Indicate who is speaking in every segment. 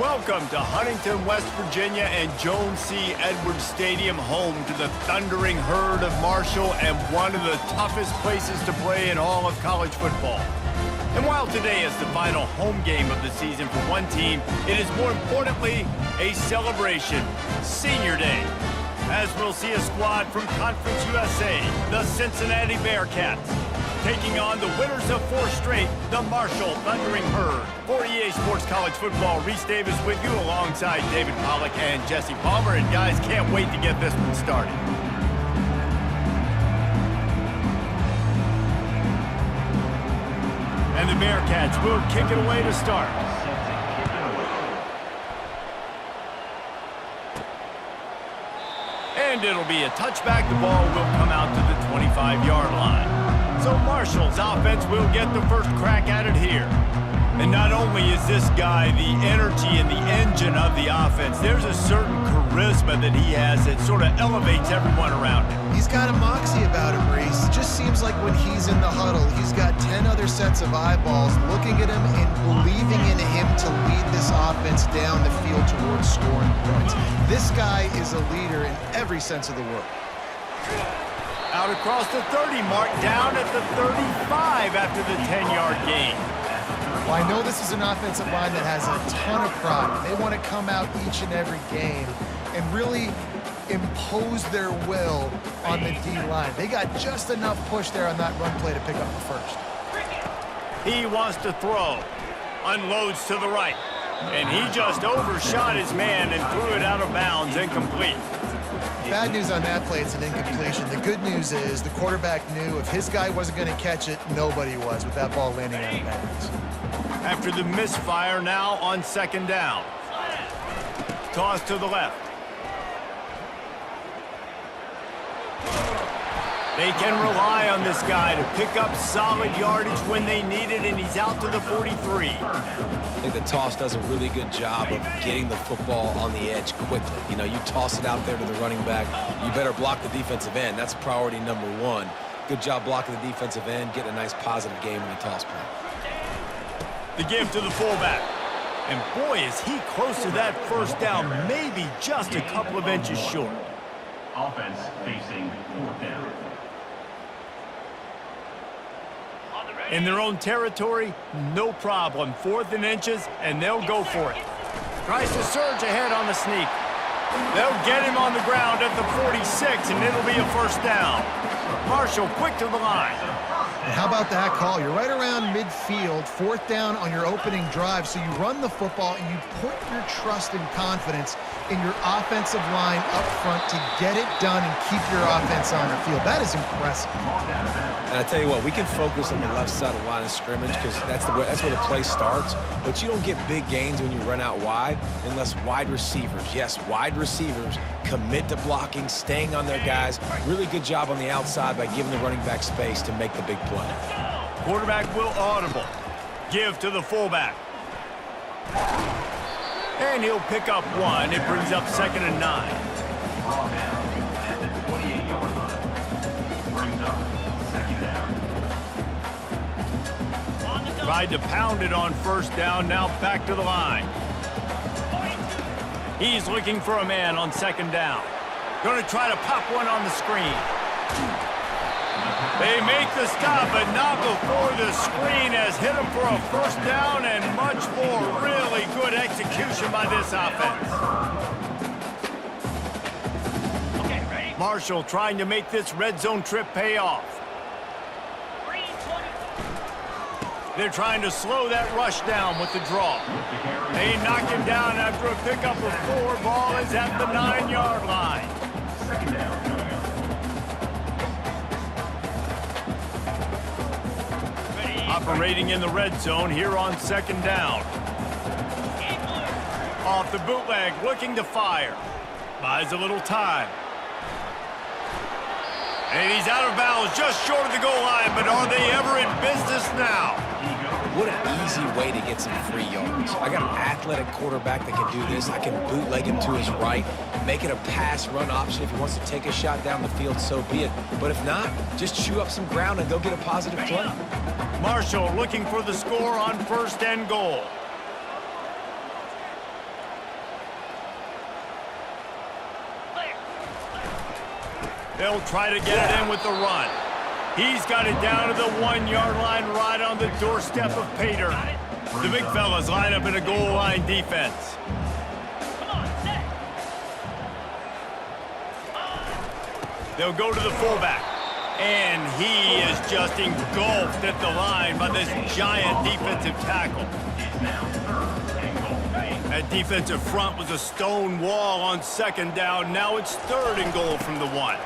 Speaker 1: Welcome to Huntington, West Virginia and Jones C. Edwards Stadium, home to the thundering herd of Marshall and one of the toughest places to play in all of college football. And while today is the final home game of the season for one team, it is more importantly a celebration, Senior Day, as we'll see a squad from Conference USA, the Cincinnati Bearcats, taking on the winners of 4 straight, the Marshall Thundering Herd. For EA Sports College Football, Reese Davis with you alongside David Pollack and Jesse Palmer. And guys, can't wait to get this one started. And the Bearcats will kick it away to start. And it'll be a touchback. The ball will come out to the 25-yard line. So Marshall's offense will get the first crack at it here. And not only is this guy the energy and the engine of the offense, there's a certain charisma that he has that sort of elevates everyone around him.
Speaker 2: He's got a moxie about him, Reese. It just seems like when he's in the huddle, he's got 10 other sets of eyeballs looking at him and believing in him to lead this offense down the field towards scoring points. This guy is a leader in every sense of the word.
Speaker 1: Out across the 30, mark down at the 35 after the 10-yard gain.
Speaker 2: Well, I know this is an offensive line that has a ton of pride. They want to come out each and every game and really impose their will on the D-line. They got just enough push there on that run play to pick up the first.
Speaker 1: He wants to throw. Unloads to the right. And he just overshot his man and threw it out of bounds, incomplete.
Speaker 2: Bad news on that play, it's an incompletion. The good news is the quarterback knew if his guy wasn't going to catch it, nobody was with that ball landing out of bounds.
Speaker 1: After the misfire, now on second down. Toss to the left. They can rely on this guy to pick up solid yardage when they need it, and he's out to the 43.
Speaker 3: I think the toss does a really good job of getting the football on the edge quickly. You know, you toss it out there to the running back, you better block the defensive end. That's priority number 1. Good job blocking the defensive end, getting a nice positive game in the toss play.
Speaker 1: The give to the fullback. And boy, is he close to that first down, maybe just a couple of inches short.
Speaker 4: Offense facing 4th down.
Speaker 1: In their own territory, no problem. 4th and inches, and they'll go for it. Tries to surge ahead on the sneak. They'll get him on the ground at the 46, and it'll be a first down. Marshall quick to the line.
Speaker 2: And how about that call? You're right around midfield, 4th down on your opening drive, so you run the football and you put your trust and confidence in your offensive line up front to get it done and keep your offense on the field. That is impressive.
Speaker 3: And I tell you what, we can focus on the left side of the line of scrimmage because that's where the play starts. But you don't get big gains when you run out wide unless wide receivers, yes, wide receivers, commit to blocking, staying on their guys. Really good job on the outside by giving the running back space to make the big play.
Speaker 1: Quarterback will audible. Give to the fullback. And he'll pick up one. It brings up 2nd and 9. Tried to pound it on 1st down. Now back to the line. He's looking for a man on 2nd down. Going to try to pop one on the screen. They make the stop, but not before the screen has hit him for a 1st down and much more. Really good execution by this offense. Marshall trying to make this red zone trip pay off. They're trying to slow that rush down with the draw. They knock him down after a pickup of 4. Ball is at the 9-yard line.
Speaker 4: 2nd down.
Speaker 1: Operating in the red zone here on 2nd down. Off the bootleg, looking to fire. Buys a little time. And he's out of bounds, just short of the goal line, but are they ever in business now?
Speaker 3: What an easy way to get some free yards. I got an athletic quarterback that can do this. I can bootleg him to his right, make it a pass-run option. If he wants to take a shot down the field, so be it. But if not, just chew up some ground and go get a positive play.
Speaker 1: Marshall looking for the score on 1st and goal. They'll try to get it in with the run. He's got it down to the 1-yard line right on the doorstep of Pater. The big fellas line up in a goal line defense. They'll go to the fullback. And he is just engulfed at the line by this giant defensive tackle. That defensive front was a stone wall on 2nd down. Now it's 3rd and goal from the 1.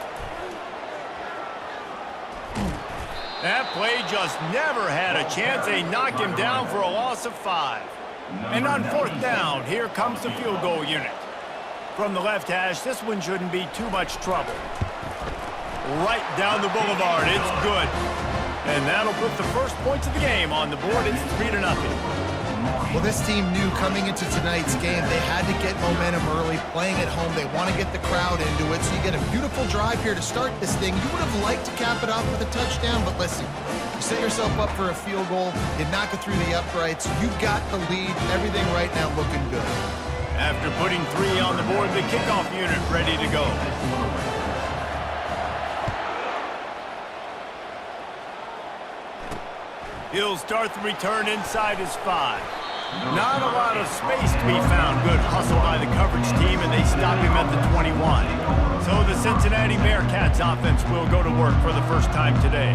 Speaker 1: That play just never had a chance. They knock him down for a loss of 5. And on 4th down, here comes the field goal unit. From the left hash, this one shouldn't be too much trouble. Right down the boulevard, it's good. And that'll put the first points of the game on the board. It's 3-0.
Speaker 2: Well, this team knew coming into tonight's game they had to get momentum early, playing at home. They want to get the crowd into it, so you get a beautiful drive here to start this thing. You would have liked to cap it off with a touchdown, but listen, you set yourself up for a field goal, you knock it through the uprights, you've got the lead, everything right now looking good.
Speaker 1: After putting 3 on the board, the kickoff unit ready to go. He'll start the return inside his 5. Not a lot of space to be found. Good hustle by the coverage team, and they stop him at the 21. So the Cincinnati Bearcats offense will go to work for the first time today.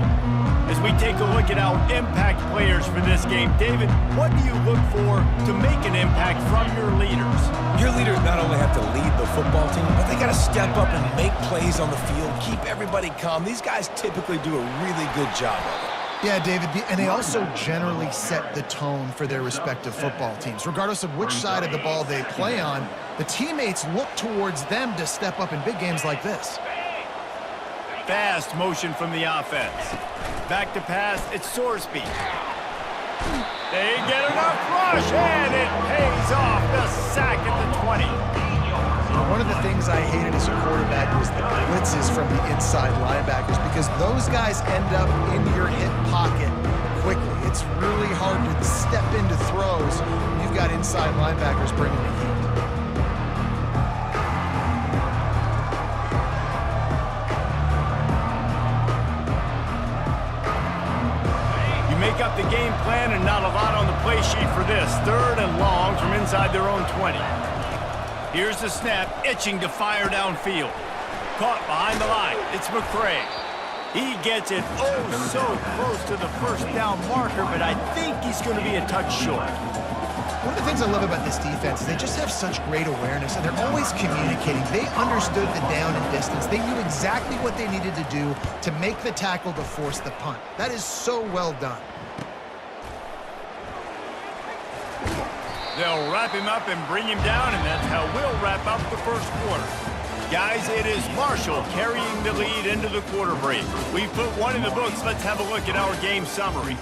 Speaker 1: As we take a look at our impact players for this game, David, what do you look for to make an impact from your leaders?
Speaker 3: Your leaders not only have to lead the football team, but they got to step up and make plays on the field, keep everybody calm. These guys typically do a really good job of it.
Speaker 2: Yeah, David, and they also generally set the tone for their respective football teams. Regardless of which side of the ball they play on, the teammates look towards them to step up in big games like this.
Speaker 1: Fast motion from the offense. Back to pass, it's Sorsby. They get enough rush, and it pays off. The sack at the 20.
Speaker 2: One of the things I hated as a quarterback was the blitzes from the inside linebackers because those guys end up in your hip pocket quickly. It's really hard to step into throws when you've got inside linebackers bringing the heat.
Speaker 1: You make up the game plan and not a lot on the play sheet for this. 3rd and long from inside their own 20. Here's the snap, itching to fire downfield. Caught behind the line, it's McCray. He gets it so close to the 1st down marker, but I think he's going to be a touch short.
Speaker 2: One of the things I love about this defense is they just have such great awareness, and they're always communicating. They understood the down and distance. They knew exactly what they needed to do to make the tackle to force the punt. That is so well done.
Speaker 1: They'll wrap him up and bring him down, and that's how we'll wrap up the first quarter. Guys, it is Marshall carrying the lead into the quarter break. We've put one in the books. Let's have a look at our game summary.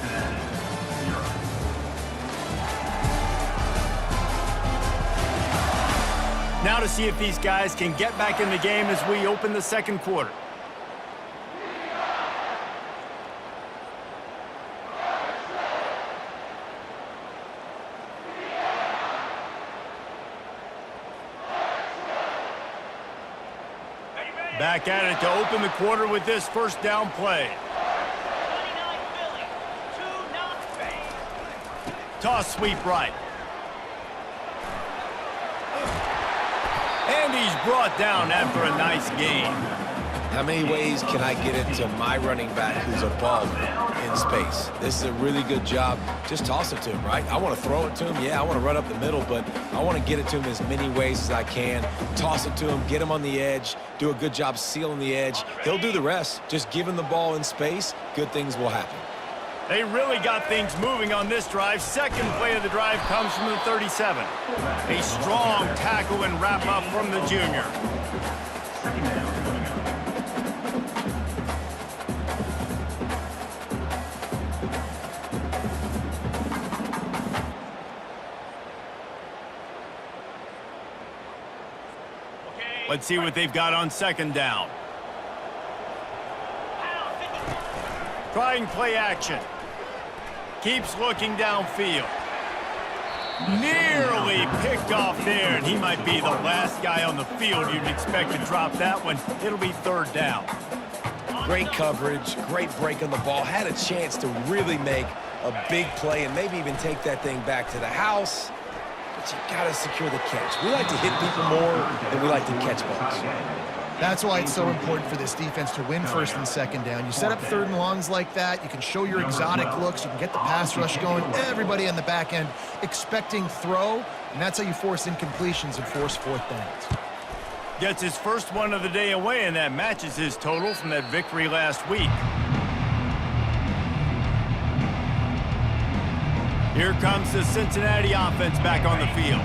Speaker 1: Now to see if these guys can get back in the game as we open the second quarter. Back at it to open the quarter with this first down play. Toss sweep right. And he's brought down after a nice gain.
Speaker 3: How many ways can I get it to my running back who's a baller in space? This is a really good job. Just toss it to him, right? I want to throw it to him. Yeah, I want to run up the middle, but I want to get it to him as many ways as I can. Toss it to him, get him on the edge, do a good job sealing the edge. He'll do the rest. Just give him the ball in space, good things will happen.
Speaker 1: They really got things moving on this drive. Second play of the drive comes from the 37. A strong tackle and wrap up from the junior. Let's see what they've got on second down. Trying play action. Keeps looking downfield. Nearly picked off there, and he might be the last guy on the field you'd expect to drop that one. It'll be third down.
Speaker 3: Great coverage, great break on the ball. Had a chance to really make a big play and maybe even take that thing back to the house. But you gotta secure the catch. We like to hit people more than we like to catch balls.
Speaker 2: That's why it's so important for this defense to win first and second down. You set up third and longs like that, you can show your exotic looks, you can get the pass rush going, everybody on the back end expecting throw, and that's how you force incompletions and force fourth downs.
Speaker 1: Gets his first one of the day away, and that matches his total from that victory last week. Here comes the Cincinnati offense back on the field.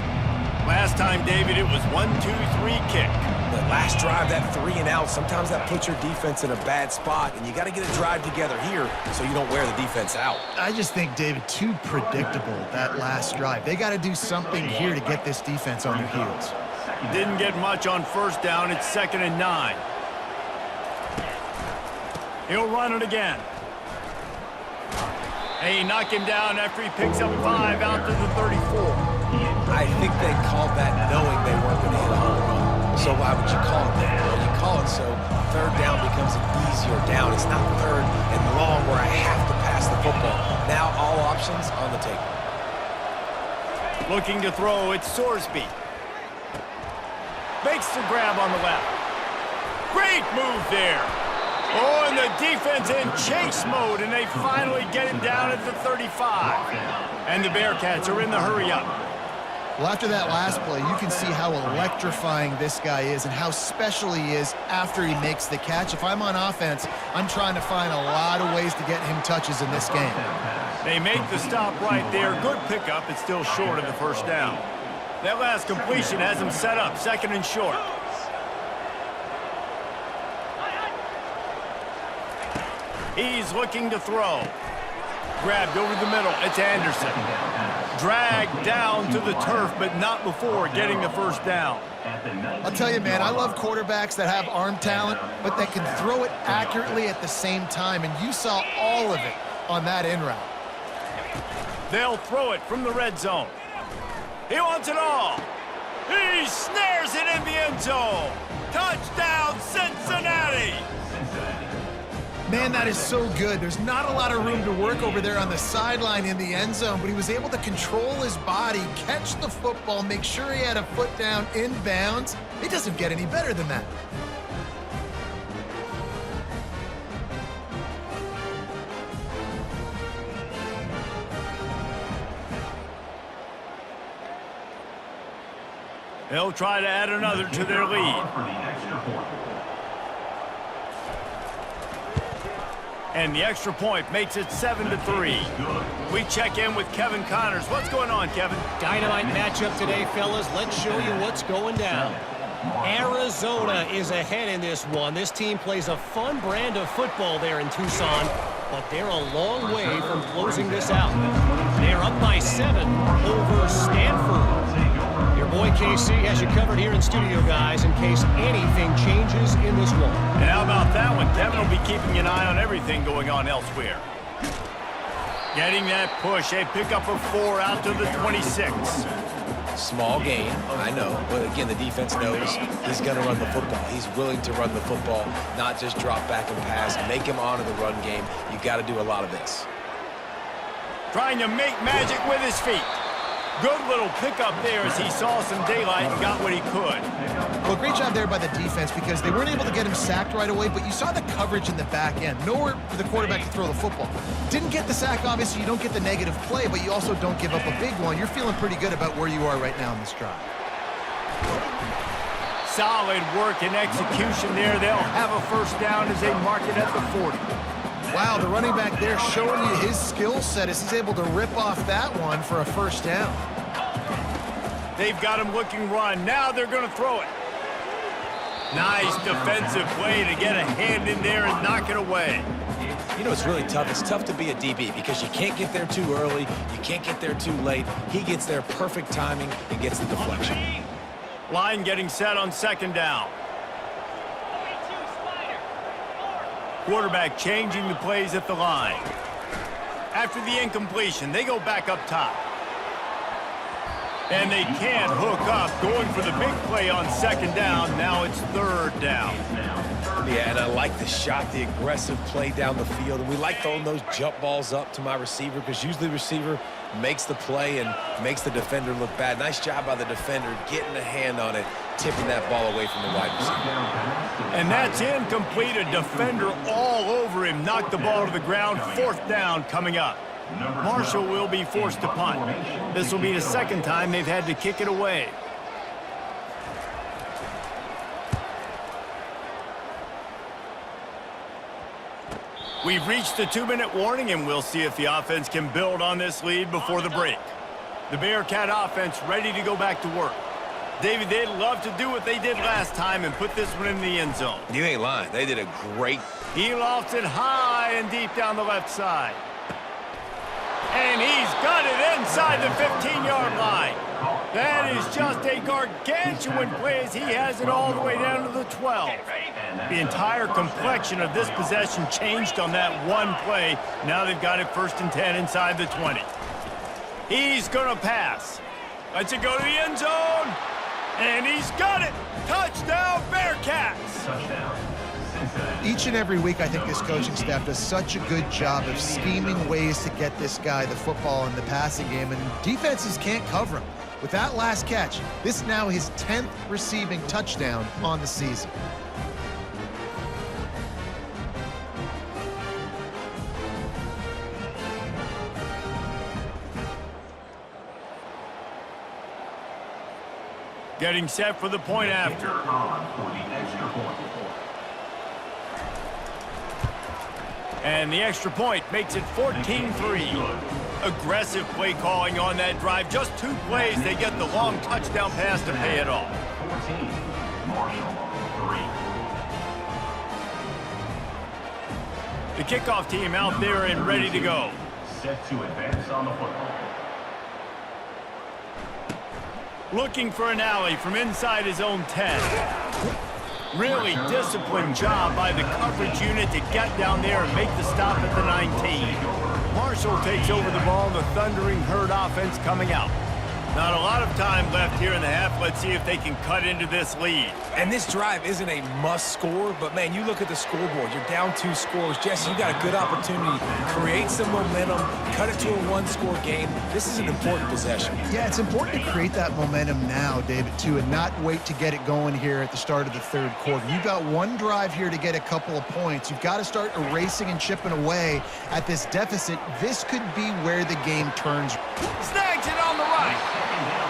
Speaker 1: Last time, David, it was 1-2-3 kick.
Speaker 3: The last drive, that 3 and out, sometimes that puts your defense in a bad spot, and you got to get a drive together here so you don't wear the defense out.
Speaker 2: I just think, David, too predictable, that last drive. They got to do something here to get this defense on their heels.
Speaker 1: Didn't get much on first down. It's 2nd and 9. He'll run it again. Hey, knock him down after he picks up 5 out to the 34.
Speaker 3: I think they called that knowing they weren't going to hit a home run. So why would you call it that? Well, you call it so third down becomes an easier down. It's not third and long where I have to pass the football. Now all options on the table.
Speaker 1: Looking to throw, it's Sorsby. Makes the grab on the left. Great move there. Oh, and the defense in chase mode, and they finally get him down at the 35. And the Bearcats are in the hurry-up.
Speaker 2: Well, after that last play, you can see how electrifying this guy is and how special he is after he makes the catch. If I'm on offense, I'm trying to find a lot of ways to get him touches in this game.
Speaker 1: They make the stop right there. Good pickup. It's still short of the first down. That last completion has him set up, 2nd and short. He's looking to throw. Grabbed over the middle. It's Anderson. Dragged down to the turf, but not before getting the first down.
Speaker 2: I'll tell you, man, I love quarterbacks that have arm talent, but that can throw it accurately at the same time, and you saw all of it on that in route.
Speaker 1: They'll throw it from the red zone. He wants it all. He snares it in the end zone. Touchdown, Cincinnati!
Speaker 2: Man, that is so good. There's not a lot of room to work over there on the sideline in the end zone, but he was able to control his body, catch the football, make sure he had a foot down in bounds. It doesn't get any better than that.
Speaker 1: They'll try to add another to their lead.
Speaker 4: For the extra point.
Speaker 1: And the extra point makes it 7-3. We check in with Kevin Connors. What's going on, Kevin?
Speaker 5: Dynamite matchup today, fellas. Let's show you what's going down. Arizona is ahead in this one. This team plays a fun brand of football there in Tucson, but they're a long way from closing this out. They're up by 7 over Stanford. Your boy KC has you covered here in studio, guys, in case anything changes in this one.
Speaker 1: And how about that one? Kevin will be keeping an eye on everything going on elsewhere. Getting that push, a pickup of 4 out to the 26.
Speaker 3: Small gain, I know, but again, the defense knows he's going to run the football. He's willing to run the football, not just drop back and pass, make him honor the run game. You got to do a lot of this.
Speaker 1: Trying to make magic with his feet. Good little pickup there as he saw some daylight and got what he could.
Speaker 2: Well, great job there by the defense because they weren't able to get him sacked right away, but you saw the coverage in the back end. Nowhere for the quarterback to throw the football. Didn't get the sack, obviously. You don't get the negative play, but you also don't give up a big one. You're feeling pretty good about where you are right now in this drive.
Speaker 1: Solid work and execution there. They'll have a first down as they mark it at the 40.
Speaker 2: Wow, the running back there showing you his skill set as he's able to rip off that one for a first down.
Speaker 1: They've got him looking run. Now they're going to throw it. Nice defensive play to get a hand in there and knock it away.
Speaker 3: You know, it's really tough. It's tough to be a DB because you can't get there too early. You can't get there too late. He gets there perfect timing and gets the deflection.
Speaker 1: Line getting set on second down. Quarterback changing the plays at the line. After the incompletion, they go back up top. And they can't hook up, going for the big play on second down. Now it's third down.
Speaker 3: Yeah, and I like the shot, the aggressive play down the field. And we like throwing those jump balls up to my receiver because usually the receiver makes the play and makes the defender look bad. Nice job by the defender getting a hand on it, tipping that ball away from the wide receiver.
Speaker 1: And that's incomplete. A defender all over him. Knocked the ball to the ground. Fourth down coming up. Marshall will be forced to punt. This will be the second time they've had to kick it away. We've reached the 2-minute warning, and we'll see if the offense can build on this lead before the break. The Bearcat offense ready to go back to work. David, they'd love to do what they did last time and put this one in the end zone.
Speaker 3: You ain't lying. They did a great.
Speaker 1: He lofts it high and deep down the left side. And he's got it inside the 15-yard line. That is just a gargantuan play as he has it all the way down to the 12. The entire complexion of this possession changed on that one play. Now they've got it 1st and 10 inside the 20. He's going to pass. Lets it go to the end zone. And he's got it. Touchdown, Bearcats.
Speaker 4: Touchdown. Cincinnati.
Speaker 2: Each and every week, I think this coaching staff does such a good job of scheming ways to get this guy the football in the passing game, and defenses can't cover him. With that last catch, this is now his 10th receiving touchdown on the season.
Speaker 1: Getting set for the point after.
Speaker 4: On for the extra point.
Speaker 1: And the extra point makes it 14-3. Aggressive play calling on that drive. Just 2 plays, they get the long touchdown pass to pay it off.
Speaker 4: 14. Marshall. 3.
Speaker 1: The kickoff team out there and ready to go.
Speaker 4: Set to advance on the football.
Speaker 1: Looking for an alley from inside his own 10. Really disciplined job by the coverage unit to get down there and make the stop at the 19. Marshall takes over the ball. The Thundering Herd offense coming out. Not a lot of time left here in the half. Let's see if they can cut into this lead.
Speaker 3: And this drive isn't a must score, but man, you look at the scoreboard. You're down 2 scores. Jesse, you got a good opportunity. Create some momentum. Cut it to a 1-score game. This is an important possession.
Speaker 2: Yeah, it's important to create that momentum now, David, too, and not wait to get it going here at the start of the 3rd quarter. You've got one drive here to get a couple of points. You've got to start erasing and chipping away at this deficit. This could be where the game turns.
Speaker 1: Snags it on the right.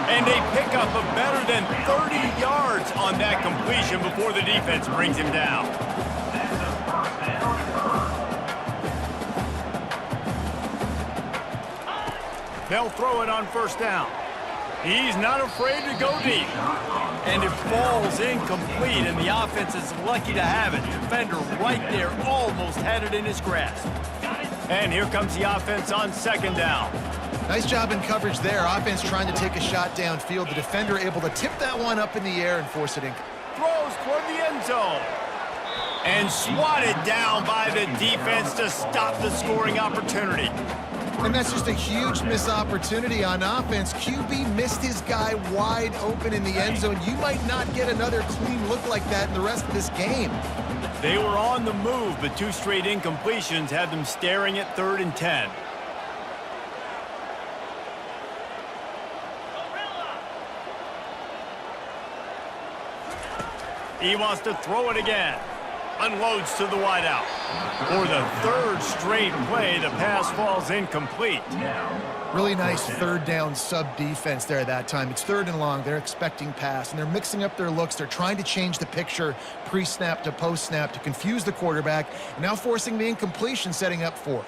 Speaker 1: And they pick up a better than 30 yards on that completion before the defense brings him down. They'll throw it on first down. He's not afraid to go deep. And it falls incomplete, and the offense is lucky to have it. Defender right there almost had it in his grasp. And here comes the offense on second down.
Speaker 2: Nice job in coverage there. Offense trying to take a shot downfield. The defender able to tip that one up in the air and force it in.
Speaker 1: Throws toward the end zone. And swatted down by the defense to stop the scoring opportunity.
Speaker 2: And that's just a huge missed opportunity on offense. QB missed his guy wide open in the end zone. You might not get another clean look like that in the rest of this game.
Speaker 1: They were on the move, but 2 straight incompletions had them staring at 3rd and 10. He wants to throw it again. Unloads to the wideout. For the 3rd straight play, the pass falls incomplete.
Speaker 2: Really nice 3rd down sub defense there that time. It's 3rd and long. They're expecting pass, and they're mixing up their looks. They're trying to change the picture pre-snap to post-snap to confuse the quarterback, and now forcing the incompletion, setting up 4th.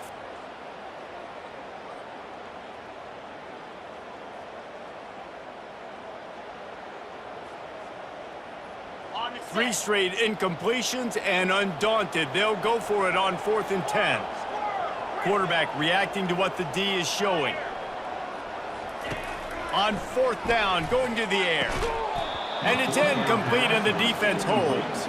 Speaker 1: Three straight incompletions, and undaunted, they'll go for it on 4th and 10. Quarterback reacting to what the D is showing. On 4th down, going to the air. And it's incomplete, and the defense holds.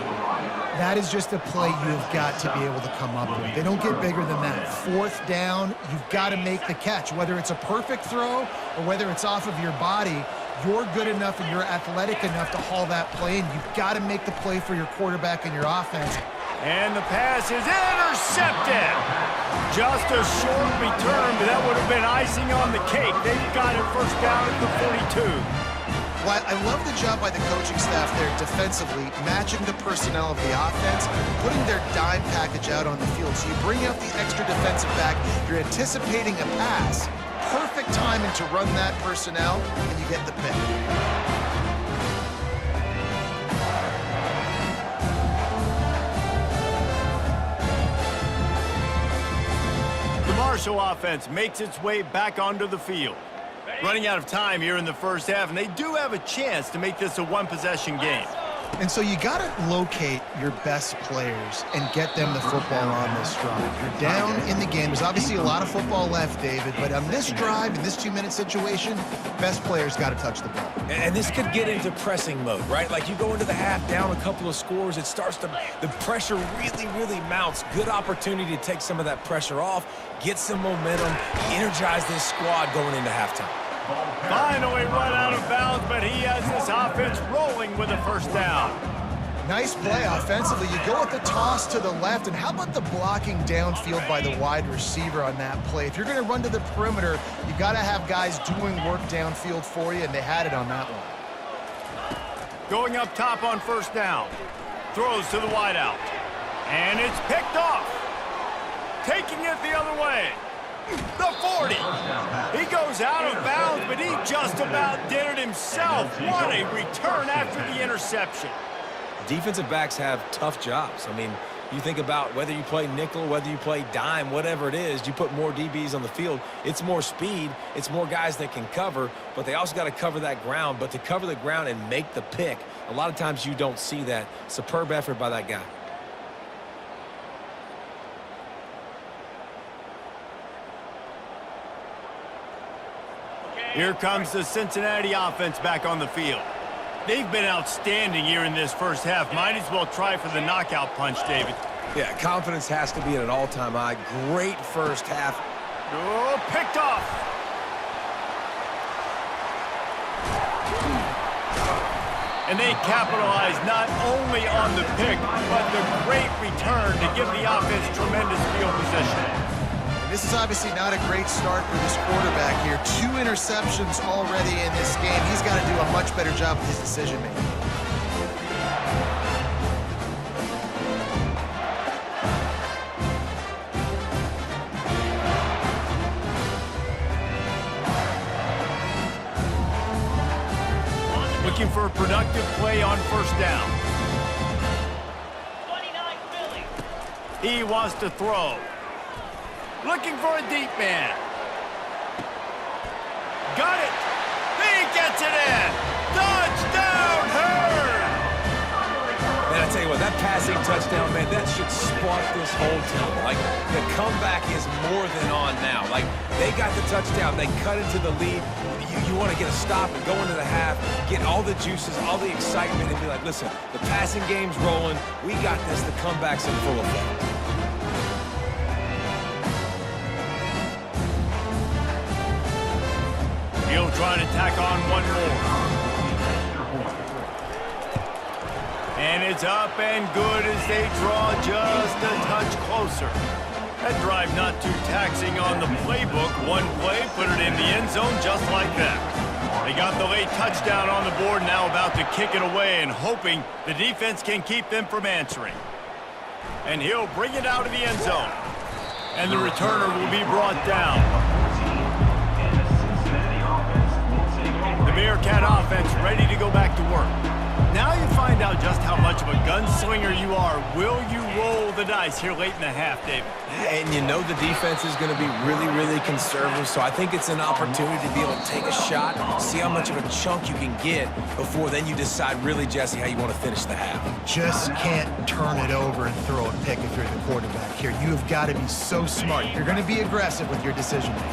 Speaker 2: That is just a play you've got to be able to come up with. They don't get bigger than that. 4th down, you've got to make the catch. Whether it's a perfect throw or whether it's off of your body, you're good enough and you're athletic enough to haul that play, and you've got to make the play for your quarterback and your offense.
Speaker 1: And the pass is intercepted. Just a short return, but that would have been icing on the cake. They've got it first down at the 42.
Speaker 2: Well, I love the job by the coaching staff there defensively, matching the personnel of the offense, putting their dime package out on the field. So you bring out the extra defensive back, you're anticipating a pass. Perfect timing to run that personnel, and you get the pick.
Speaker 1: The Marshall offense makes its way back onto the field. Running out of time here in the first half, and they do have a chance to make this a one-possession game.
Speaker 2: And so you got to locate your best players and get them the football on this drive. You're down in the game. There's obviously a lot of football left, David, but on this drive, in this 2-minute situation, best players got to touch the ball.
Speaker 3: And this could get into pressing mode, right? Like you go into the half down a couple of scores, it starts to, the pressure really mounts. Good opportunity to take some of that pressure off, get some momentum, energize this squad going into halftime.
Speaker 1: Finally run out of bounds, but he has this offense rolling with a first down.
Speaker 2: Nice play offensively. You go with the toss to the left, and how about the blocking downfield by the wide receiver on that play? If you're going to run to the perimeter, you got to have guys doing work downfield for you, and they had it on that one.
Speaker 1: Going up top on first down. Throws to the wideout. And it's picked off. Taking it the other way. The 40. He goes out of bounds, but he just about did it himself. What a return after the interception.
Speaker 3: Defensive backs have tough jobs. I mean, you think about whether you play nickel, whether you play dime, whatever it is, you put more DBs on the field. It's more speed. It's more guys that can cover, but they also got to cover that ground. But to cover the ground and make the pick, a lot of times you don't see that. Superb effort by that guy.
Speaker 1: Here comes the Cincinnati offense back on the field. They've been outstanding here in this first half. Might as well try for the knockout punch, David.
Speaker 3: Yeah, confidence has to be at an all-time high. Great first half.
Speaker 1: Oh, picked off. And they capitalize not only on the pick, but the great return to give the offense tremendous field position.
Speaker 2: This is obviously not a great start for this quarterback here. 2 interceptions already in this game. He's got to do a much better job with his decision-making.
Speaker 1: for a productive play on first down.
Speaker 6: 29 Philly.
Speaker 1: He wants to throw. Looking for a deep man. Got it. He gets it in. Touchdown, Herd!
Speaker 3: Man, I tell you what, that passing touchdown, man, that should spark this whole team. Like, the comeback is more than on now. Like, they got the touchdown. They cut into the lead. You want to get a stop and go into the half, get all the juices, all the excitement, and be like, listen, the passing game's rolling. We got this. The comeback's in full effect.
Speaker 1: He'll try to tack on one more. And it's up and good as they draw just a touch closer. That drive not too taxing on the playbook. One play, put it in the end zone just like that. They got the late touchdown on the board, now about to kick it away and hoping the defense can keep them from answering. And he'll bring it out of the end zone. And the returner will be brought down. The Bearcat offense ready to go back to work. Now you find out just how much of a gunslinger you are. Will you roll the dice here late in the half, David?
Speaker 3: And you know the defense is going to be really, really conservative, so I think it's an opportunity to be able to take a shot, see how much of a chunk you can get before then you decide really, Jesse, how you want to finish the half.
Speaker 2: Just can't turn it over and throw a pick if you're the quarterback here. You have got to be so smart. You're going to be aggressive with your decision-making.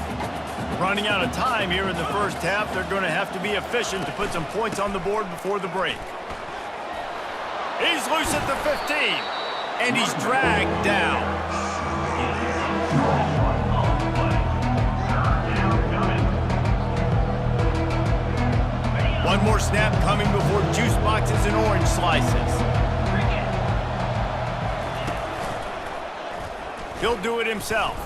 Speaker 1: Running out of time here in the first half, they're going to have to be efficient to put some points on the board before the break. He's loose at the 15, and he's dragged down. One more snap coming before juice boxes and orange slices. He'll do it himself.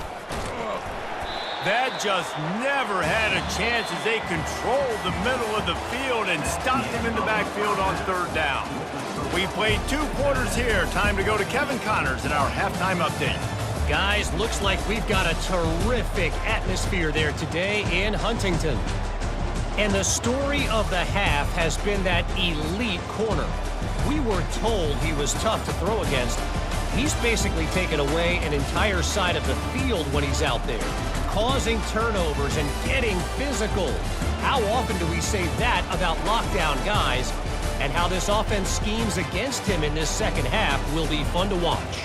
Speaker 1: That just never had a chance as they controlled the middle of the field and stopped him in the backfield on third down. We played 2 quarters here. Time to go to Kevin Connors in our halftime update.
Speaker 5: Guys, looks like we've got a terrific atmosphere there today in Huntington. And the story of the half has been that elite corner. We were told he was tough to throw against. He's basically taken away an entire side of the field when he's out there, causing turnovers and getting physical. How often do we say that about lockdown guys? And how this offense schemes against him in this second half will be fun to watch.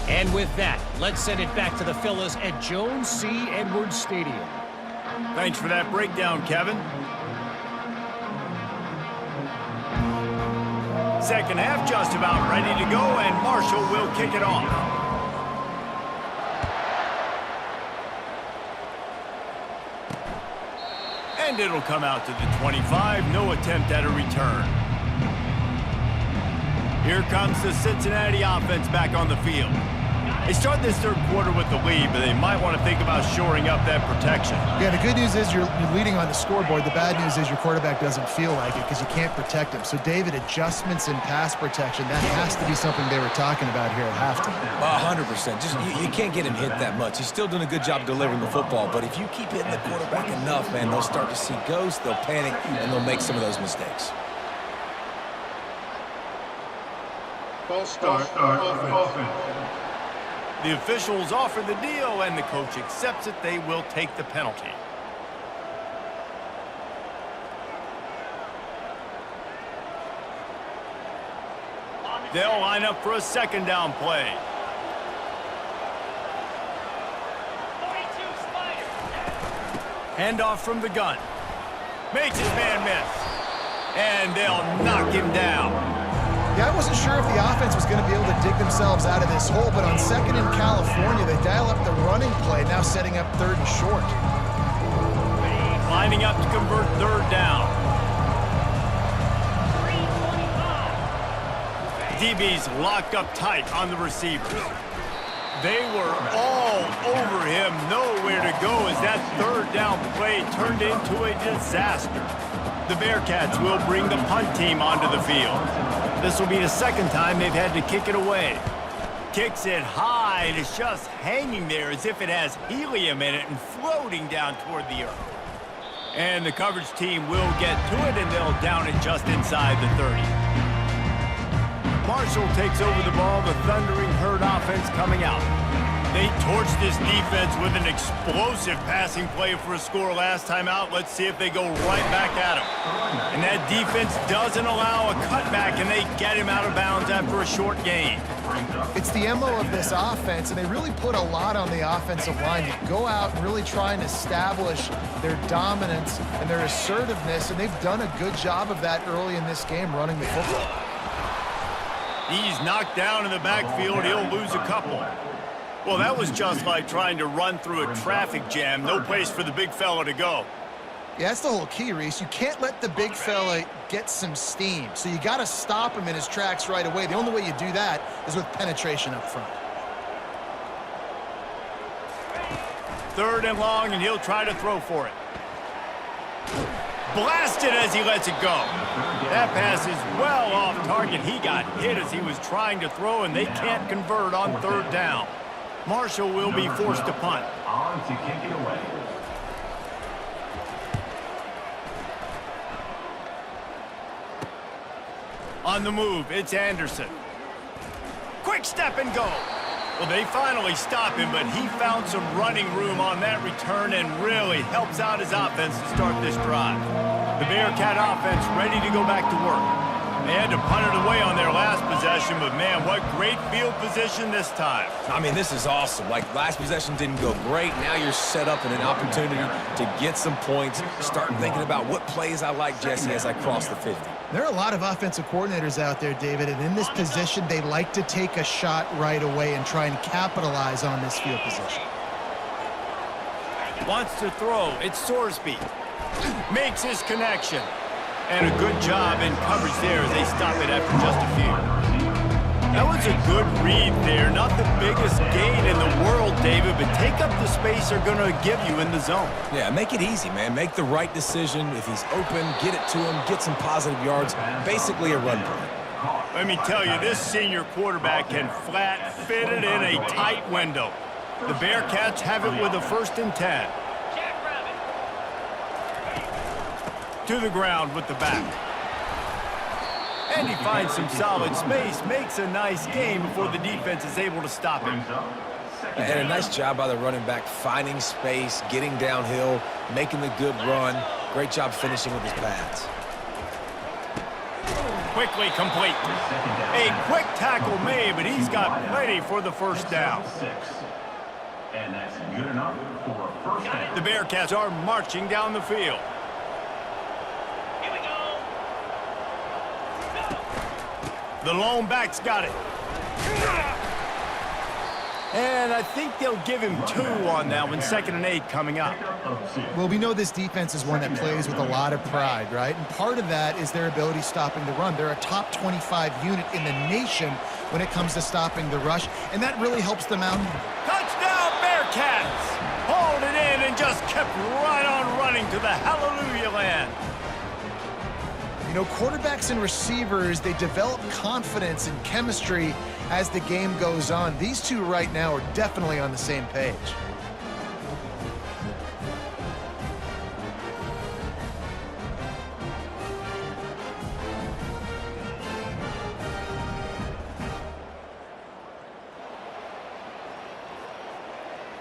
Speaker 5: And with that, let's send it back to the fellas at Jones C. Edwards Stadium.
Speaker 1: Thanks for that breakdown, Kevin. Second half just about ready to go, and Marshall will kick it off. And it'll come out to the 25. No attempt at a return. Here comes the Cincinnati offense back on the field. They start this third quarter with the lead, but they might want to think about shoring up that protection.
Speaker 2: Yeah, the good news is you're leading on the scoreboard. The bad news is your quarterback doesn't feel like it because you can't protect him. So, David, adjustments in pass protection, that has to be something they were talking about here at halftime.
Speaker 3: 100%. Just you can't get him hit that much. He's still doing a good job delivering the football, but if you keep hitting the quarterback enough, man, they'll start to see ghosts, they'll panic, and they'll make some of those mistakes.
Speaker 4: False start. Offense.
Speaker 1: The officials offer the deal, and the coach accepts it. They will take the penalty. They'll line up for a second down play.
Speaker 6: 42 Spider.
Speaker 1: Handoff from the gun. Makes his man miss. And they'll knock him down.
Speaker 2: Yeah, I wasn't sure if the offense was going to be able to dig themselves out of this hole, but on second in California, they dial up the running play, now setting up third and short.
Speaker 1: Lining up to convert third down.
Speaker 6: 325.
Speaker 1: DB's locked up tight on the receivers. They were all over him, nowhere to go as that third down play turned into a disaster. The Bearcats will bring the punt team onto the field. This will be the second time they've had to kick it away. Kicks it high, and it's just hanging there as if it has helium in it and floating down toward the earth. And the coverage team will get to it, and they'll down it just inside the 30. Marshall takes over the ball, the Thundering Herd offense coming out. They torched this defense with an explosive passing play for a score last time out. Let's see if they go right back at him. And that defense doesn't allow a cutback, and they get him out of bounds after a short gain.
Speaker 2: It's the MO of this offense, and they really put a lot on the offensive line to go out and really try and establish their dominance and their assertiveness, and they've done a good job of that early in this game running the football.
Speaker 1: He's knocked down in the backfield. He'll lose a couple. Well, that was just like trying to run through a traffic jam. No place for the big fella to go.
Speaker 2: Yeah, that's the whole key, Reese. You can't let the big fella get some steam. So you got to stop him in his tracks right away. The only way you do that is with penetration up front.
Speaker 1: 3rd and long, and he'll try to throw for it. Blasted as he lets it go. That pass is well off target. He got hit as he was trying to throw, and they can't convert on 3rd down. Marshall will be forced to punt.
Speaker 7: On to kick it away.
Speaker 1: On the move, it's Anderson. Quick step and go. Well, they finally stop him, but he found some running room on that return and really helps out his offense to start this drive. The Bearcat offense ready to go back to work. They had to punt it away on their last possession, but man, what great field position this time.
Speaker 3: I mean, this is awesome. Like, last possession didn't go great. Now you're set up in an opportunity to get some points. Start thinking about what plays I like, Jesse, as I cross the 50.
Speaker 2: There are a lot of offensive coordinators out there, David, and in this position, they like to take a shot right away and try and capitalize on this field position.
Speaker 1: Wants to throw. It's Sorsby. Makes his connection. And a good job in coverage there as they stop it after just a few. That was a good read there. Not the biggest gain in the world, David, but take up the space they're going to give you in the zone.
Speaker 3: Yeah, make it easy, man. Make the right decision. If he's open, get it to him, get some positive yards. Basically a run play.
Speaker 1: Let me tell you, this senior quarterback can flat fit it in a tight window. The Bearcats have it with a 1st and 10. To the ground with the back. And he finds some solid space, makes a nice game before the defense is able to stop him.
Speaker 3: And a nice job by the running back, finding space, getting downhill, making the good run. Great job finishing with his pads.
Speaker 1: Quickly complete. A quick tackle made, but he's got plenty for the 1st down.
Speaker 7: And that's good enough for a 1st down.
Speaker 1: The Bearcats are marching down the field. The lone back's got it. And I think they'll give him 2 on that one. 2nd and 8 coming up.
Speaker 2: Well, we know this defense is one that plays with a lot of pride, right? And part of that is their ability stopping the run. They're a top 25 unit in the nation when it comes to stopping the rush, and that really helps them out.
Speaker 1: Touchdown, Bearcats! Hauled it in and just kept right on running to the hallelujah land.
Speaker 2: You know, quarterbacks and receivers, they develop confidence and chemistry as the game goes on. These two right now are definitely on the same page.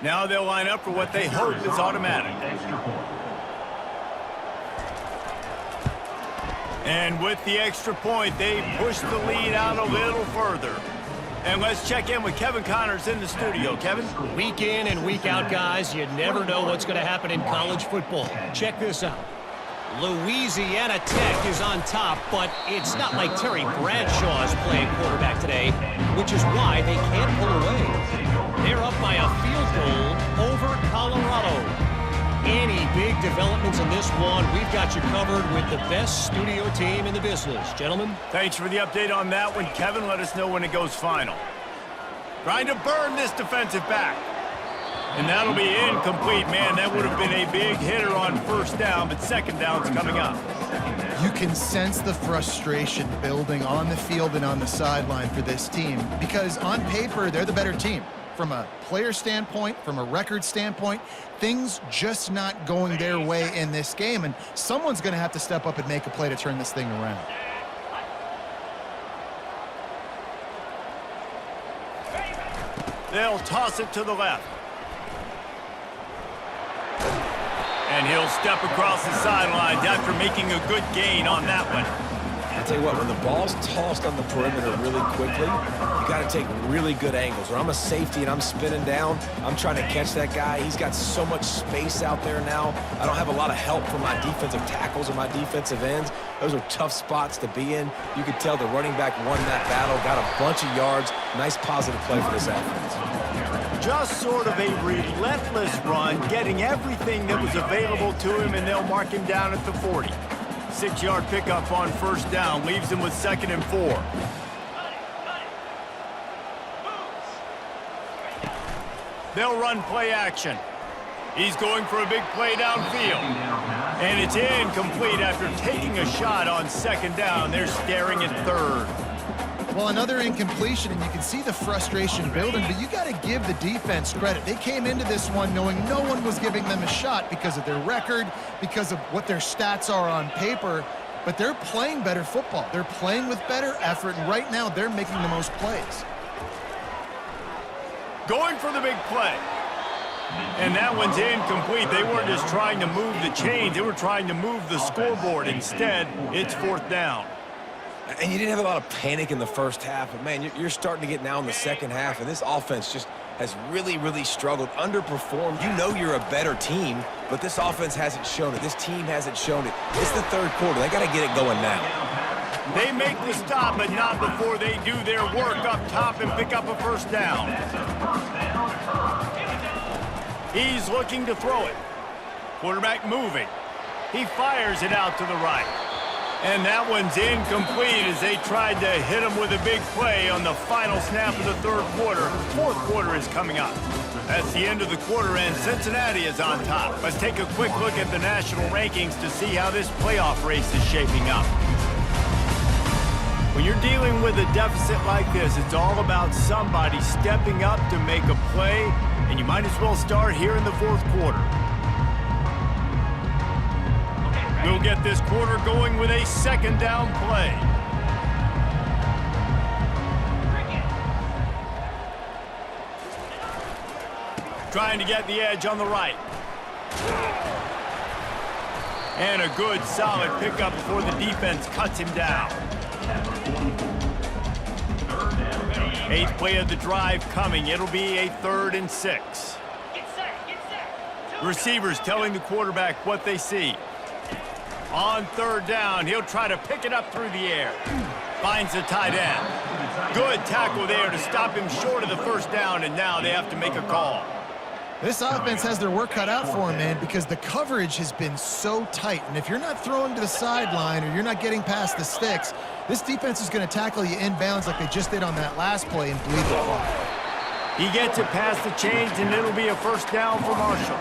Speaker 1: Now they'll line up for what they hope is automatic. And with the extra point, they push the lead out a little further. And let's check in with Kevin Connors in the studio. Kevin?
Speaker 5: Week in and week out, guys, you never know what's going to happen in college football. Check this out. Louisiana Tech is on top, but it's not like Terry Bradshaw is playing quarterback today, which is why they can't pull away. They're up by a field goal over Colorado. Any big developments in this one, we've got you covered with the best studio team in the business. Gentlemen?
Speaker 1: Thanks for the update on that one, Kevin. Let us know when it goes final. Trying to burn this defensive back. And that'll be incomplete, man. That would have been a big hitter on 1st down, but 2nd down's coming up.
Speaker 2: You can sense the frustration building on the field and on the sideline for this team because on paper, they're the better team. from a player standpoint, from a record standpoint, things just not going their way in this game, and someone's going to have to step up and make a play to turn this thing around.
Speaker 1: They'll toss it to the left. And he'll step across the sidelines after making a good gain on that one.
Speaker 3: I'll tell you what, when the ball's tossed on the perimeter really quickly, you got to take really good angles. When I'm a safety and I'm spinning down, I'm trying to catch that guy. He's got so much space out there now. I don't have a lot of help from my defensive tackles or my defensive ends. Those are tough spots to be in. You could tell the running back won that battle, got a bunch of yards. Nice positive play for this offense.
Speaker 1: Just sort of a relentless run, getting everything that was available to him, and they'll mark him down at the 40. 6-yard pickup on first down, leaves him with 2nd and 4. They'll run play action. He's going for a big play downfield. And it's incomplete after taking a shot on 2nd down. They're staring at 3rd.
Speaker 2: Well, another incompletion, and you can see the frustration building, but you got to give the defense credit. They came into this one knowing no one was giving them a shot because of their record, because of what their stats are on paper, but they're playing better football. They're playing with better effort, and right now they're making the most plays.
Speaker 1: Going for the big play. And that one's incomplete. They weren't just trying to move the chains. They were trying to move the scoreboard. Instead, it's 4th down.
Speaker 3: And you didn't have a lot of panic in the first half, but, man, you're starting to get now in the second half, and this offense just has really, really struggled, underperformed. You know you're a better team, but this offense hasn't shown it. This team hasn't shown it. It's the 3rd quarter. They got to get it going now.
Speaker 1: They make the stop, but not before they do their work up top and pick up a 1st down. He's looking to throw it. Quarterback moving. He fires it out to the right. And that one's incomplete as they tried to hit him with a big play on the final snap of the 3rd quarter. 4th quarter is coming up. That's the end of the quarter, and Cincinnati is on top. Let's take a quick look at the national rankings to see how this playoff race is shaping up. When you're dealing with a deficit like this, it's all about somebody stepping up to make a play, and you might as well start here in the 4th quarter. We'll get this quarter going with a 2nd down play. Trying to get the edge on the right. And a good, solid pickup before the defense cuts him down. 8th play of the drive coming. It'll be a 3rd and 6. Receivers telling the quarterback what they see. On 3rd down, he'll try to pick it up through the air. Finds the tight end. Good tackle there to stop him short of the 1st down, and now they have to make a call.
Speaker 2: This offense has their work cut out for them, man, because the coverage has been so tight. And if you're not throwing to the sideline or you're not getting past the sticks, this defense is going to tackle you inbounds like they just did on that last play and bleed the clock.
Speaker 1: He gets it past the chains, and it'll be a 1st down for Marshall.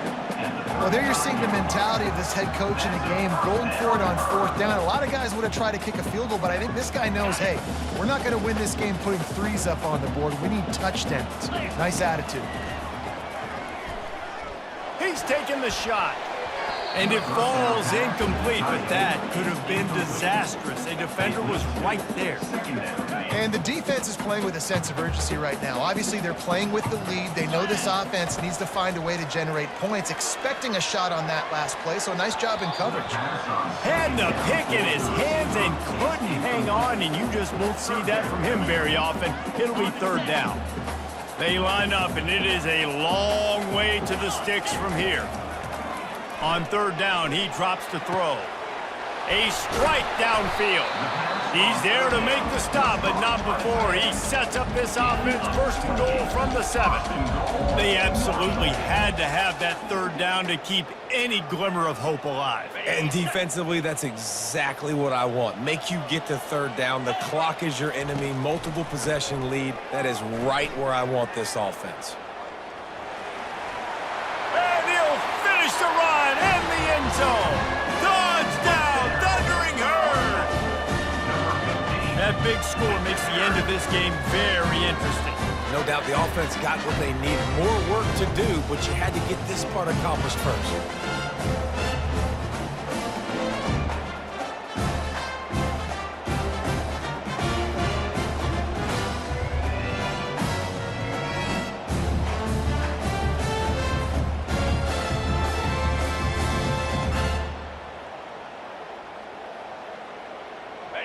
Speaker 2: Well, there you're seeing the mentality of this head coach in the game, going for it on 4th down. A lot of guys would have tried to kick a field goal, but I think this guy knows, hey, we're not going to win this game putting 3s up on the board. We need touchdowns. Nice attitude.
Speaker 1: He's taking the shot. And it falls incomplete, but that could have been disastrous. A defender was right there.
Speaker 2: And the defense is playing with a sense of urgency right now. Obviously, they're playing with the lead. They know this offense needs to find a way to generate points, expecting a shot on that last play, so nice job in coverage.
Speaker 1: Had the pick in his hands and couldn't hang on, and you just won't see that from him very often. It'll be 3rd down. They line up, and it is a long way to the sticks from here. On 3rd down, he drops to throw. A strike downfield. He's there to make the stop, but not before he sets up this offense 1st and goal from the 7. They absolutely had to have that 3rd down to keep any glimmer of hope alive.
Speaker 3: And defensively, that's exactly what I want. Make you get to 3rd down. The clock is your enemy. Multiple possession lead. That is right where I want this offense.
Speaker 1: And he'll finish the run in the end zone. Touchdown, Thundering Herd. That big score makes the end of this game very interesting.
Speaker 3: No doubt the offense got what they need. More work to do, but you had to get this part accomplished first.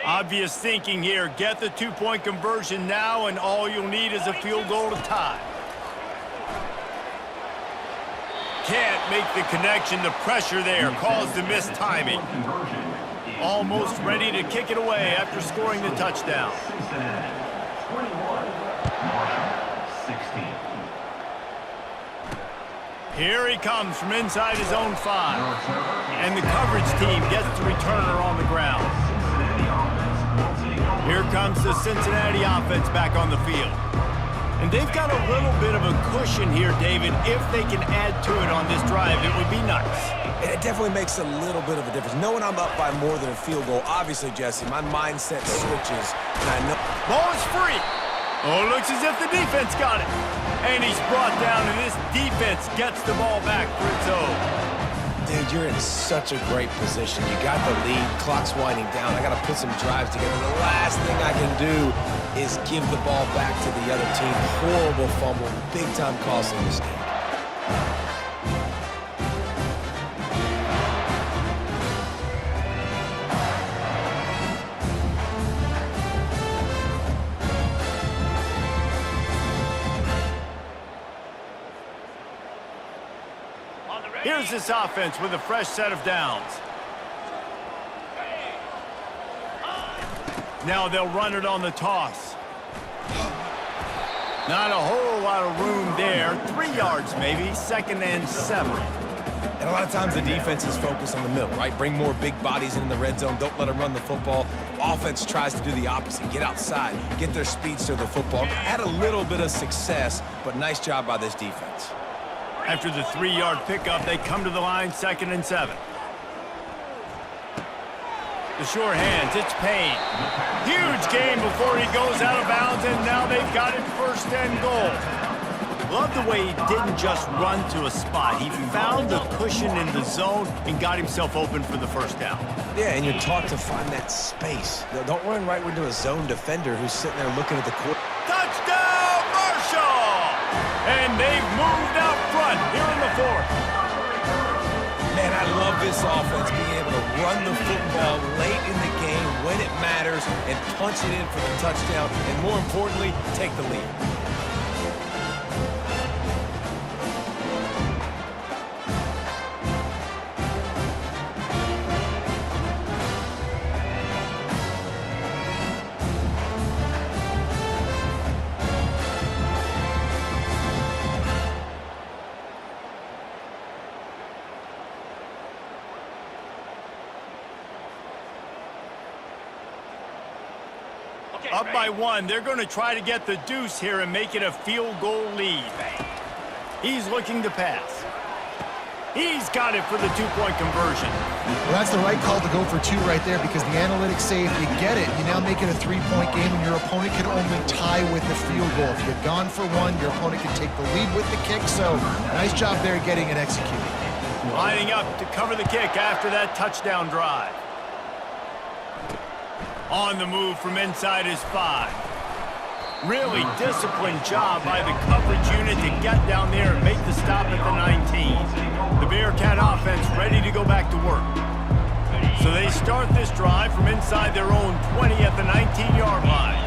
Speaker 1: Obvious thinking here. Get the two-point conversion now, and all you'll need is a field goal to tie. Can't make the connection. The pressure there caused the missed timing. Almost ready to kick it away after scoring the touchdown.
Speaker 7: Cincinnati, 21, Marshall, 16.
Speaker 1: Here he comes from inside his own 5. And the coverage team gets the returner on the ground. Here comes the Cincinnati offense back on the field. And they've got a little bit of a cushion here, David. If they can add to it on this drive, it would be nice.
Speaker 3: It definitely makes a little bit of a difference. Knowing I'm up by more than a field goal, obviously, Jesse, my mindset switches. And I know
Speaker 1: Ball is free. Oh, looks as if the defense got it. And he's brought down, and this defense gets the ball back for its own.
Speaker 3: Dude, you're in such a great position. You got the lead, clock's winding down. I got to put some drives together. The last thing I can do is give the ball back to the other team. Horrible fumble, big-time costly mistake.
Speaker 1: Here's this offense with a fresh set of downs. Now they'll run it on the toss. Not a whole lot of room there. 3 yards maybe, 2nd and 7.
Speaker 3: And a lot of times the defense is focused on the middle, right? Bring more big bodies in the red zone. Don't let them run the football. Offense tries to do the opposite. Get outside. Get their speeds to the football. Had a little bit of success, but nice job by this defense.
Speaker 1: After the 3-yard pickup, they come to the line, 2nd and 7. The sure hands, it's Payne. Huge gain before he goes out of bounds, and now they've got it 1st and goal. Love the way he didn't just run to a spot. He found the cushion in the zone and got himself open for the 1st down.
Speaker 3: Yeah, and you're taught to find that space. Don't run right into a zone defender who's sitting there looking at the court.
Speaker 1: Touchdown, Marshall! And they've moved out front here in the 4th.
Speaker 3: Man, I love this offense, being able to run the football late in the game when it matters and punch it in for the touchdown, and more importantly, take the lead.
Speaker 1: Up by 1, they're going to try to get the deuce here and make it a field goal lead. He's looking to pass. He's got it for the 2-point conversion.
Speaker 2: Well, that's the right call to go for 2 right there, because the analytics say if you get it, you now make it a 3-point game, and your opponent can only tie with the field goal. If you had gone for 1, your opponent can take the lead with the kick, so nice job there getting it executed.
Speaker 1: Lining up to cover the kick after that touchdown drive. On the move from inside his 5. Really disciplined job by the coverage unit to get down there and make the stop at the 19. The Bearcat offense ready to go back to work. So they start this drive from inside their own 20 at the 19-yard line.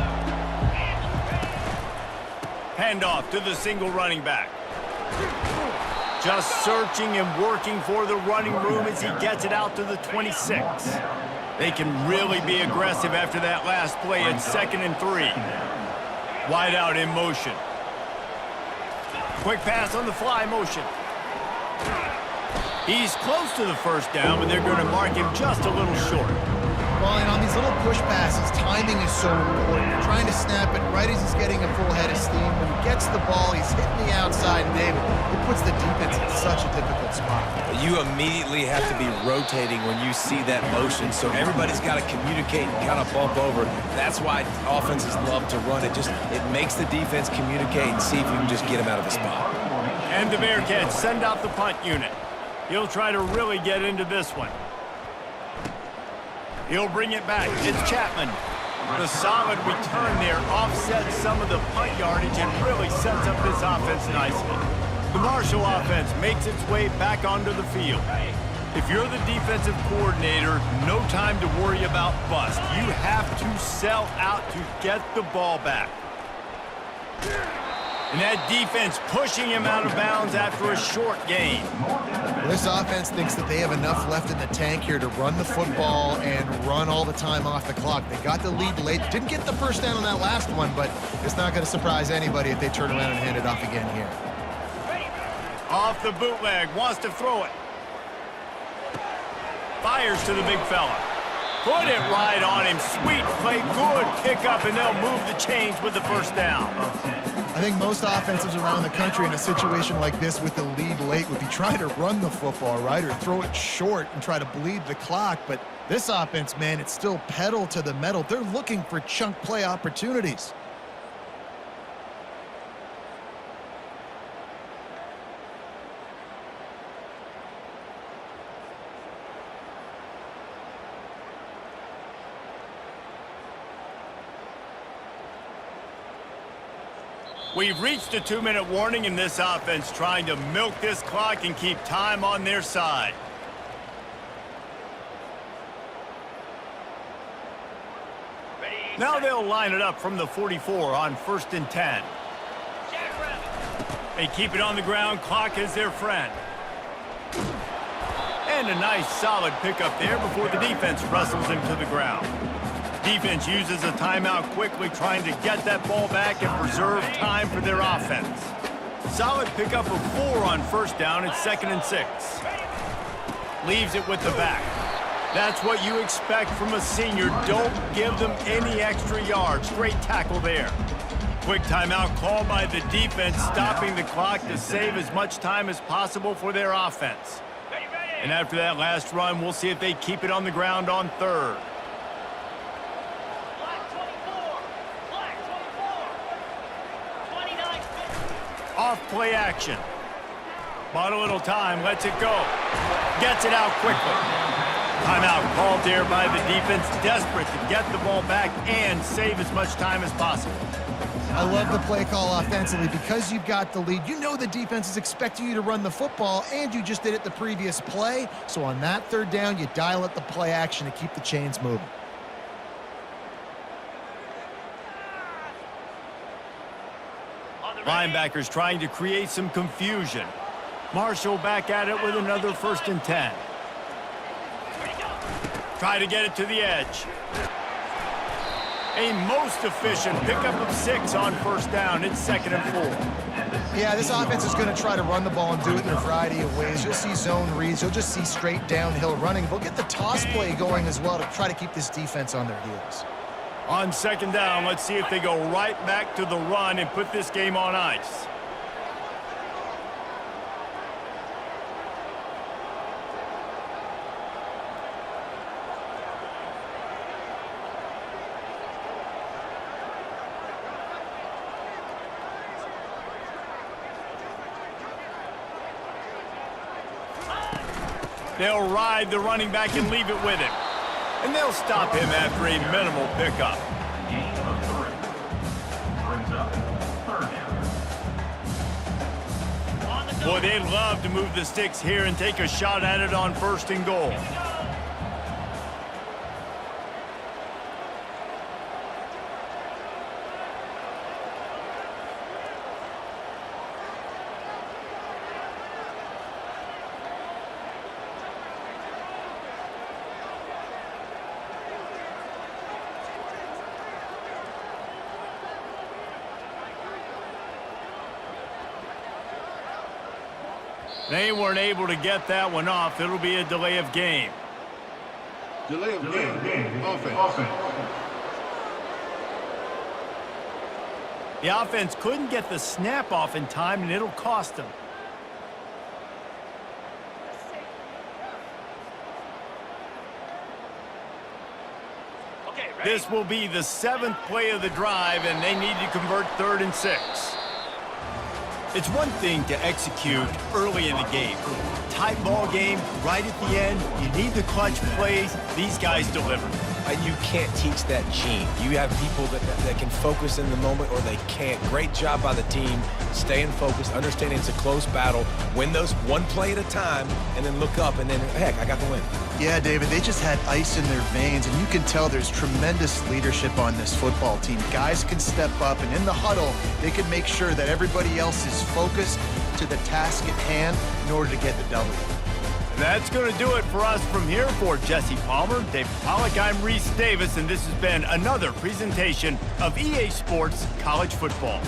Speaker 1: Handoff to the single running back. Just searching and working for the running room as he gets it out to the 26. They can really be aggressive after that last play at 2nd and 3. Wide out in motion. Quick pass on the fly motion. He's close to the 1st down, but they're going to mark him just a little short.
Speaker 2: Well, and on these little push passes, timing is so important. You're trying to snap it right as he's getting a full head of steam. When he gets the ball, he's hitting the outside, and David, it puts the defense in such a difficult spot.
Speaker 3: You immediately have to be rotating when you see that motion, so everybody's got to communicate and kind of bump over. That's why offenses love to run it. It makes the defense communicate and see if you can just get him out of the spot.
Speaker 1: And the Bearcats send out the punt unit. He'll try to really get into this one. He'll bring it back. It's Chapman. The solid return there offsets some of the punt yardage and really sets up this offense nicely. The Marshall offense makes its way back onto the field. If you're the defensive coordinator, no time to worry about bust. You have to sell out to get the ball back. And that defense pushing him out of bounds after a short gain.
Speaker 2: This offense thinks that they have enough left in the tank here to run the football and run all the time off the clock. They got the lead late. Didn't get the first down on that last one, but it's not going to surprise anybody if they turn around and hand it off again here.
Speaker 1: Off the bootleg, wants to throw it. Fires to the big fella. Put it right on him. Sweet play, good pickup, and they'll move the chains with the first down.
Speaker 2: I think most offenses around the country in a situation like this with the lead late would be trying to run the football, right, or throw it short and try to bleed the clock. But this offense, man, it's still pedal to the metal. They're looking for chunk play opportunities.
Speaker 1: We've reached a 2-minute warning in this offense, trying to milk this clock and keep time on their side. Now they'll line it up from the 44 on 1st and 10. They keep it on the ground. Clock is their friend. And a nice solid pickup there before the defense wrestles him to the ground. Defense uses a timeout quickly, trying to get that ball back and preserve time for their offense. Solid pickup of 4 on 1st down. It's 2nd and 6. Leaves it with the back. That's what you expect from a senior. Don't give them any extra yards. Great tackle there. Quick timeout called by the defense, stopping the clock to save as much time as possible for their offense. And after that last run, we'll see if they keep it on the ground on 3rd. Off play action. Bought a little time, lets it go. Gets it out quickly. Timeout called there by the defense, desperate to get the ball back and save as much time as possible.
Speaker 2: I love the play call offensively because you've got the lead. You know the defense is expecting you to run the football, and you just did it the previous play. So on that 3rd down, you dial up the play action to keep the chains moving.
Speaker 1: Linebackers trying to create some confusion. Marshall back at it with another 1st and 10. Try to get it to the edge. A most efficient pickup of 6 on 1st down. It's 2nd and 4.
Speaker 2: Yeah, this offense is going to try to run the ball and do it in a variety of ways. You'll see zone reads. You'll just see straight downhill running. They'll get the toss play going as well to try to keep this defense on their heels.
Speaker 1: On 2nd down, let's see if they go right back to the run and put this game on ice. They'll ride the running back and leave it with him. And they'll stop him after a minimal pickup.
Speaker 7: Gain of 3. Brings up 3rd down.
Speaker 1: Boy, they'd love to move the sticks here and take a shot at it on 1st and goal. They weren't able to get that one off. It'll be a delay of game.
Speaker 4: Delay of game. Offense.
Speaker 1: The offense couldn't get the snap off in time, and it'll cost them.
Speaker 6: Okay, ready?
Speaker 1: This will be the 7th play of the drive, and they need to convert 3rd and 6. It's one thing to execute early in the game. Tight ball game, right at the end, you need the clutch plays. These guys deliver.
Speaker 3: And you can't teach that gene. You have people that can focus in the moment or they can't. Great job by the team, staying focused, understanding it's a close battle, win those one play at a time, and then look up, and then, heck, I got the win.
Speaker 2: Yeah, David, they just had ice in their veins, and you can tell there's tremendous leadership on this football team. Guys can step up, and in the huddle, they can make sure that everybody else is focused to the task at hand in order to get the W.
Speaker 1: That's going to do it for us from here. For Jesse Palmer, David Pollack, I'm Reese Davis, and this has been another presentation of EA Sports College Football.